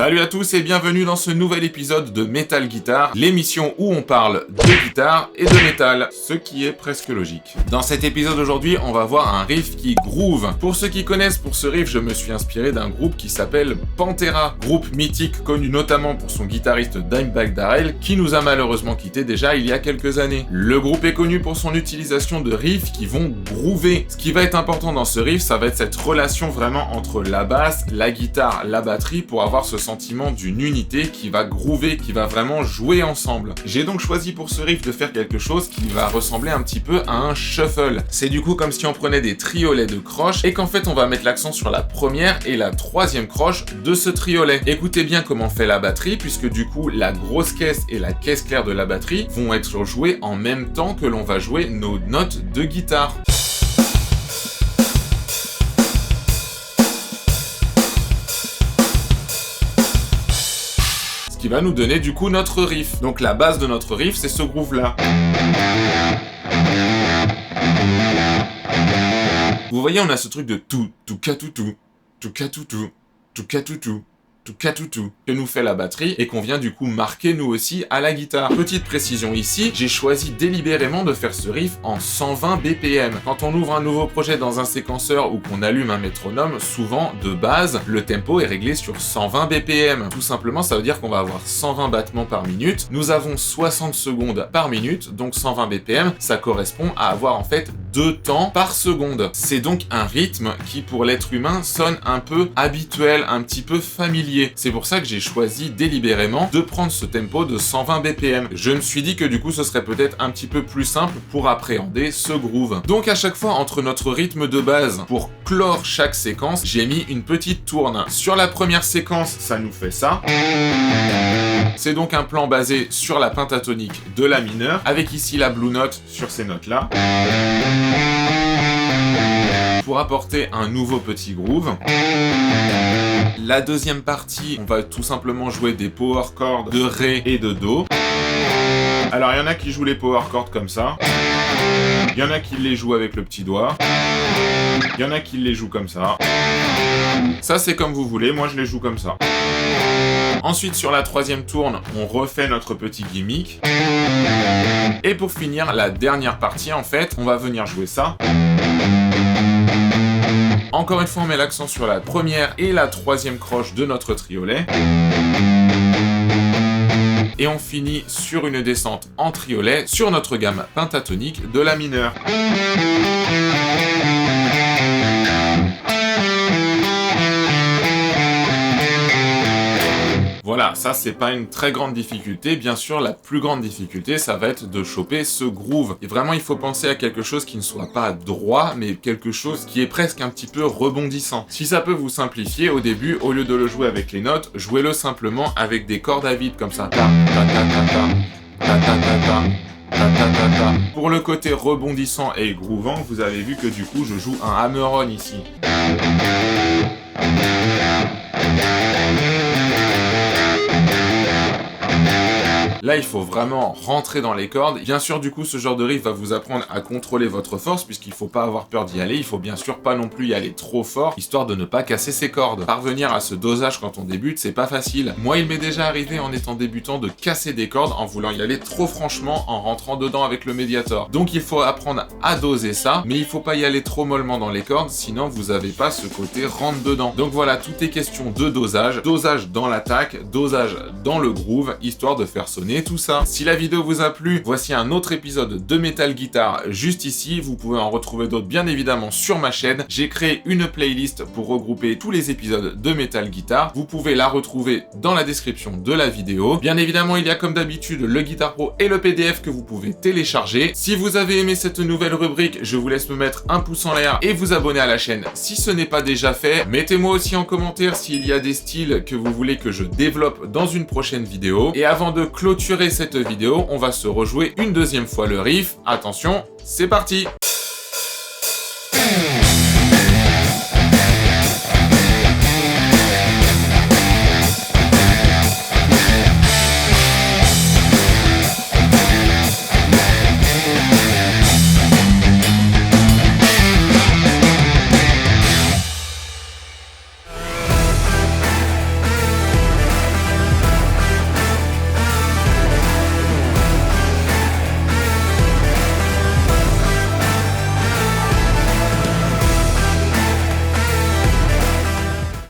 Salut à tous et bienvenue dans ce nouvel épisode de Metal Guitar, l'émission où on parle de guitare et de métal, ce qui est presque logique. Dans cet épisode aujourd'hui, on va voir un riff qui groove. Pour ceux qui connaissent, pour ce riff, je me suis inspiré d'un groupe qui s'appelle Pantera, groupe mythique connu notamment pour son guitariste Dimebag Darrell, qui nous a malheureusement quitté déjà il y a quelques années. Le groupe est connu pour son utilisation de riffs qui vont groover. Ce qui va être important dans ce riff, ça va être cette relation vraiment entre la basse, la guitare, la batterie pour avoir ce sentiment d'une unité qui va groover, qui va vraiment jouer ensemble. J'ai donc choisi pour ce riff de faire quelque chose qui va ressembler un petit peu à un shuffle. C'est du coup comme si on prenait des triolets de croches et qu'en fait on va mettre l'accent sur la première et la troisième croche de ce triolet. Écoutez bien comment fait la batterie puisque du coup la grosse caisse et la caisse claire de la batterie vont être jouées en même temps que l'on va jouer nos notes de guitare. Qui va nous donner du coup notre riff. Donc la base de notre riff, c'est ce groove là. Vous voyez, on a ce truc de tout catoutou, tout catoutou, tout catoutou, tout catoutou que nous fait la batterie et qu'on vient du coup marquer nous aussi à la guitare. Petite précision ici, j'ai choisi délibérément de faire ce riff en 120 BPM. Quand on ouvre un nouveau projet dans un séquenceur ou qu'on allume un métronome, souvent de base, le tempo est réglé sur 120 BPM. Tout simplement, ça veut dire qu'on va avoir 120 battements par minute. Nous avons 60 secondes par minute, donc 120 BPM, ça correspond à avoir en fait 2 temps par seconde. C'est donc un rythme qui pour l'être humain sonne un peu habituel, un petit peu familier. C'est pour ça que j'ai choisi délibérément de prendre ce tempo de 120 BPM. Je me suis dit que du coup ce serait peut-être un petit peu plus simple pour appréhender ce groove. Donc à chaque fois entre notre rythme de base, pour clore chaque séquence, j'ai mis une petite tourne. Sur la première séquence, ça nous fait ça. C'est donc un plan basé sur la pentatonique de la mineure, avec ici la blue note sur ces notes-là. Pour apporter un nouveau petit groove. La deuxième partie, on va tout simplement jouer des power chords de Ré et de Do. Alors il y en a qui jouent les power chords comme ça. Il y en a qui les jouent avec le petit doigt. Il y en a qui les jouent comme ça. Ça c'est comme vous voulez, moi je les joue comme ça. Ensuite sur la troisième tourne, on refait notre petit gimmick. Et pour finir, la dernière partie en fait, on va venir jouer ça. Encore une fois, on met l'accent sur la première et la troisième croche de notre triolet. Et on finit sur une descente en triolet sur notre gamme pentatonique de la mineure. Voilà, ça c'est pas une très grande difficulté. Bien sûr, la plus grande difficulté, ça va être de choper ce groove. Et vraiment, il faut penser à quelque chose qui ne soit pas droit, mais quelque chose qui est presque un petit peu rebondissant. Si ça peut vous simplifier, au début, au lieu de le jouer avec les notes, jouez-le simplement avec des cordes à vide comme ça. Ta, ta, ta, ta, ta, ta, ta, ta, ta, ta, ta, ta. Pour le côté rebondissant et groovant, vous avez vu que du coup, je joue un hammer-on ici. Là, il faut vraiment rentrer dans les cordes. Bien sûr, du coup, ce genre de riff va vous apprendre à contrôler votre force, puisqu'il faut pas avoir peur d'y aller. Il faut bien sûr pas non plus y aller trop fort, histoire de ne pas casser ses cordes. Parvenir à ce dosage quand on débute, c'est pas facile. Moi, il m'est déjà arrivé en étant débutant de casser des cordes en voulant y aller trop franchement, en rentrant dedans avec le Mediator. Donc, il faut apprendre à doser ça, mais il faut pas y aller trop mollement dans les cordes, sinon vous avez pas ce côté rentre dedans. Donc voilà, tout est question de dosage. Dosage dans l'attaque, dosage dans le groove, histoire de faire sonner tout ça. Si la vidéo vous a plu, voici un autre épisode de Metal Guitar juste ici. Vous pouvez en retrouver d'autres bien évidemment sur ma chaîne. J'ai créé une playlist pour regrouper tous les épisodes de Metal Guitar. Vous pouvez la retrouver dans la description de la vidéo. Bien évidemment, il y a comme d'habitude le Guitar Pro et le PDF que vous pouvez télécharger. Si vous avez aimé cette nouvelle rubrique, je vous laisse me mettre un pouce en l'air et vous abonner à la chaîne si ce n'est pas déjà fait. Mettez-moi aussi en commentaire s'il y a des styles que vous voulez que je développe dans une prochaine vidéo. Et avant de clôturer cette vidéo, on va se rejouer une deuxième fois le riff. Attention, c'est parti!